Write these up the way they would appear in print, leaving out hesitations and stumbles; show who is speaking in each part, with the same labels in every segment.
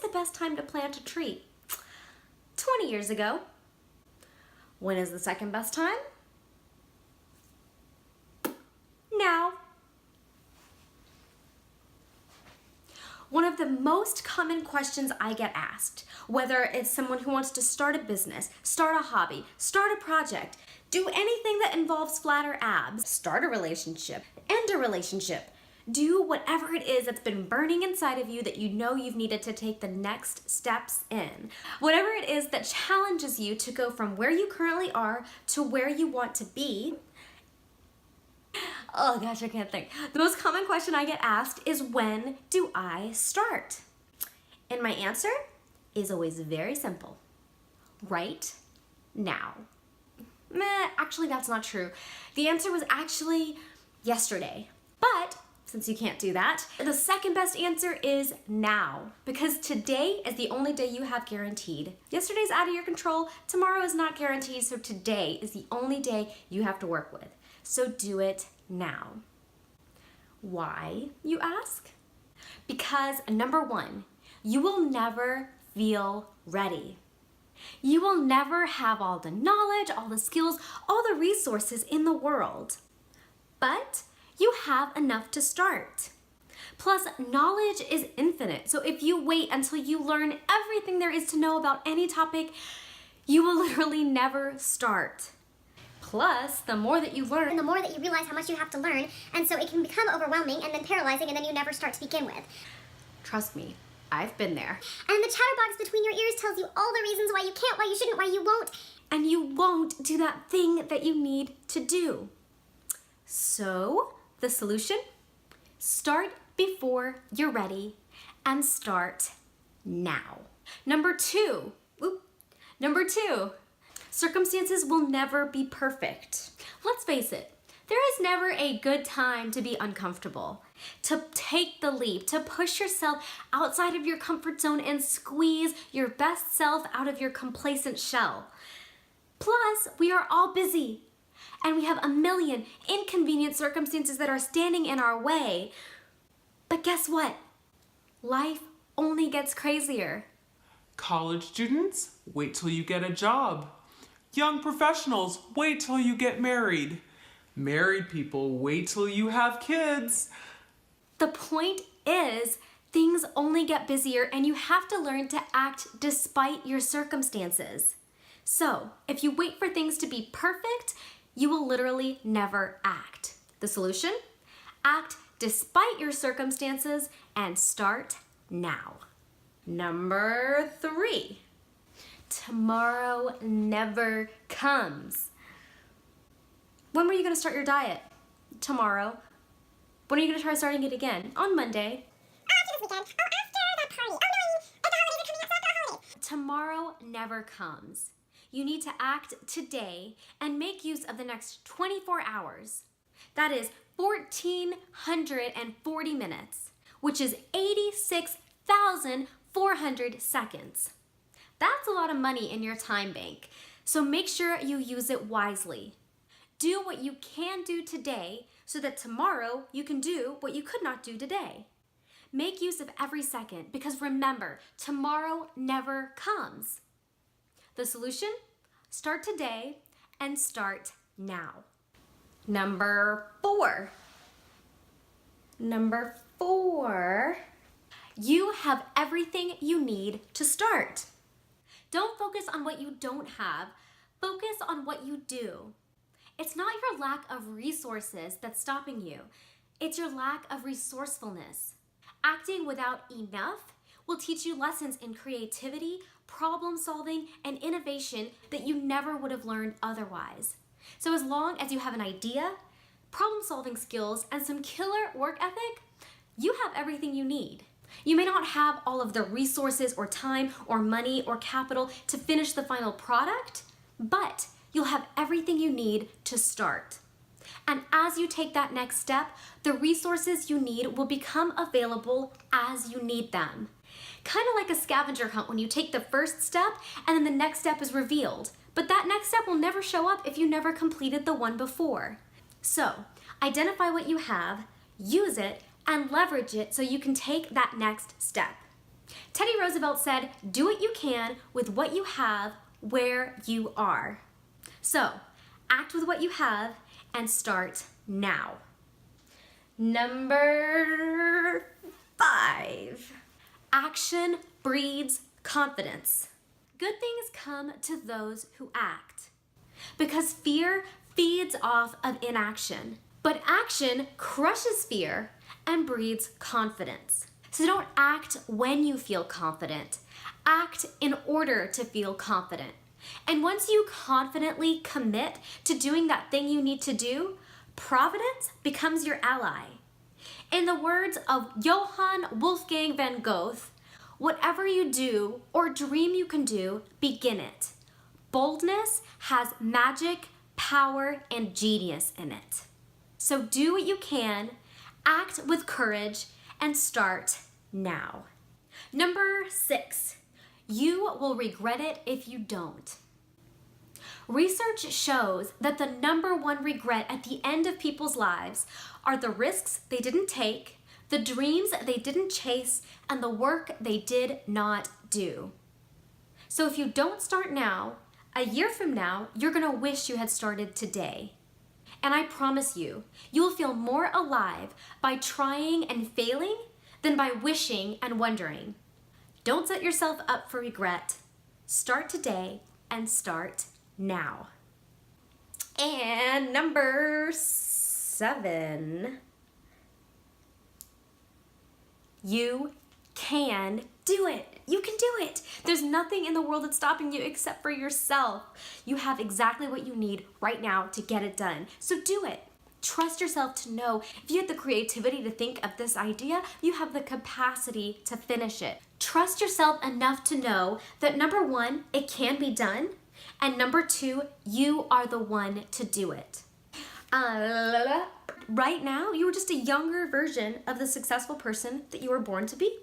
Speaker 1: the best time to plant a tree? 20 years ago. When is the second best time? Now. One of the most common questions I get asked, whether it's someone who wants to start a business, start a hobby, start a project, do anything that involves flat or abs, start a relationship, end a relationship, do whatever it is that's been burning inside of you that you know you've needed to take the next steps in. Whatever it is that challenges you to go from where you currently are to where you want to be. Oh gosh, I can't think. The most common question I get asked is, when do I start? And my answer is always very simple. Right now. Actually, that's not true. The answer was actually yesterday. But since you can't do that, the second best answer is now, because today is the only day you have guaranteed. Yesterday's out of your control, tomorrow is not guaranteed, so today is the only day you have to work with. So do it now. Why, you ask? Because number one, you will never feel ready. You will never have all the knowledge, all the skills, all the resources in the world. But you have enough to start. Plus, knowledge is infinite. So if you wait until you learn everything there is to know about any topic, you will literally never start. Plus, the more that you learn,
Speaker 2: the more that you realize how much you have to learn, and so it can become overwhelming and then paralyzing, and then you never start to begin with.
Speaker 1: Trust me, I've been there.
Speaker 2: And the chatterbox between your ears tells you all the reasons why you can't, why you shouldn't, why you won't.
Speaker 1: And you won't do that thing that you need to do. So, the solution? Start before you're ready and start now. Number two, circumstances will never be perfect. Let's face it, there is never a good time to be uncomfortable, to take the leap, to push yourself outside of your comfort zone and squeeze your best self out of your complacent shell. Plus, we are all busy, and we have a million inconvenient circumstances that are standing in our way. But guess what? Life only gets crazier.
Speaker 3: College students, wait till you get a job. Young professionals, wait till you get married. Married people, wait till you have kids.
Speaker 1: The point is, things only get busier, and you have to learn to act despite your circumstances. So, if you wait for things to be perfect, you will literally never act. The solution? Act despite your circumstances and start now. Number three, tomorrow never comes. When were you going to start your diet? Tomorrow. When are you going to try starting it again? On Monday.
Speaker 2: After this weekend. Oh, after the party. Oh no, the holidays are coming up, so after the holidays.
Speaker 1: Tomorrow never comes. You need to act today and make use of the next 24 hours. That is 1,440 minutes, which is 86,400 seconds. That's a lot of money in your time bank, so make sure you use it wisely. Do what you can do today so that tomorrow you can do what you could not do today. Make use of every second, because remember, tomorrow never comes. The solution? Start today and start now. Number four, you have everything you need to start. Don't focus on what you don't have, focus on what you do. It's not your lack of resources that's stopping you, it's your lack of resourcefulness. Acting without enough will teach you lessons in creativity, problem solving, and innovation that you never would have learned otherwise. So as long as you have an idea, problem solving skills, and some killer work ethic, you have everything you need. You may not have all of the resources or time or money or capital to finish the final product, but you'll have everything you need to start. And as you take that next step, the resources you need will become available as you need them. Kind of like a scavenger hunt when you take the first step and then the next step is revealed. But that next step will never show up if you never completed the one before. So, identify what you have, use it, and leverage it so you can take that next step. Teddy Roosevelt said, do what you can with what you have where you are. So, act with what you have and start now. Number 5. Action breeds confidence. Good things come to those who act. Because fear feeds off of inaction. But action crushes fear and breeds confidence. So don't act when you feel confident. Act in order to feel confident. And once you confidently commit to doing that thing you need to do, Providence becomes your ally. In the words of Johann Wolfgang Van Goeth, whatever you do or dream you can do, begin it. Boldness has magic, power, and genius in it. So do what you can, act with courage, and start now. Number 6, you will regret it if you don't. Research shows that the number 1 regret at the end of people's lives are the risks they didn't take, the dreams they didn't chase, and the work they did not do. So if you don't start now, a year from now, you're gonna wish you had started today. And I promise you, you'll feel more alive by trying and failing than by wishing and wondering. Don't set yourself up for regret. Start today and start now. And number 7, you can do it. You can do it. There's nothing in the world that's stopping you except for yourself. You have exactly what you need right now to get it done. So do it. Trust yourself to know if you have the creativity to think of this idea, you have the capacity to finish it. Trust yourself enough to know that number 1, it can be done, and number 2, you are the one to do it. Right now, you are just a younger version of the successful person that you were born to be.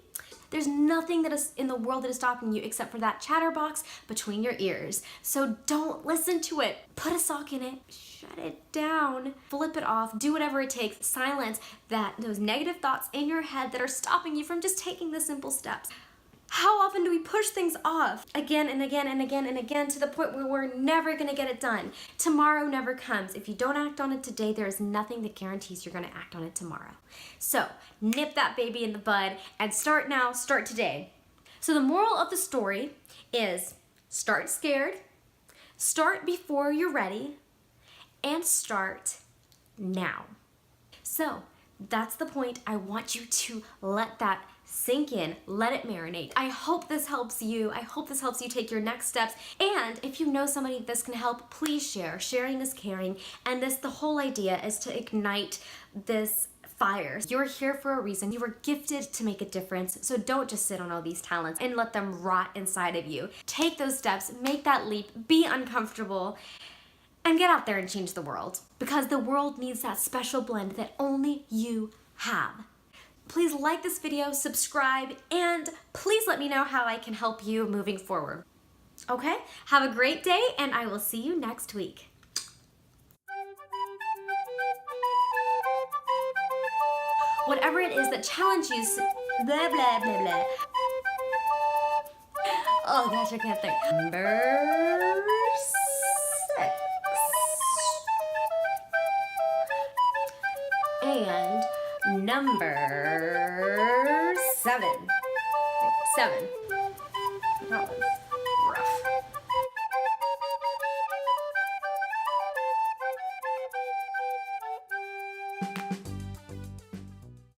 Speaker 1: There's nothing that is in the world that is stopping you except for that chatterbox between your ears. So don't listen to it. Put a sock in it, shut it down, flip it off, do whatever it takes. Silence those negative thoughts in your head that are stopping you from just taking the simple steps. How often do we push things off again and again and again and again to the point where we're never gonna get it done? Tomorrow never comes. If you don't act on it today, there is nothing that guarantees you're gonna act on it tomorrow. So nip that baby in the bud and start now, start today. So the moral of the story is start scared, start before you're ready, and start now. So that's the point. I want you to let that sink in, let it marinate. I hope this helps you. I hope this helps you take your next steps. And if you know somebody this can help, please share. Sharing is caring. And the whole idea is to ignite this fire. You're here for a reason. You were gifted to make a difference. So don't just sit on all these talents and let them rot inside of you. Take those steps, make that leap, be uncomfortable, and get out there and change the world. Because the world needs that special blend that only you have. Please like this video, subscribe, and please let me know how I can help you moving forward. Okay? Have a great day, and I will see you next week. Whatever it is that challenges you, blah, blah, blah, blah. Oh gosh, I can't think. Number 6. And number 7. 7. That was rough.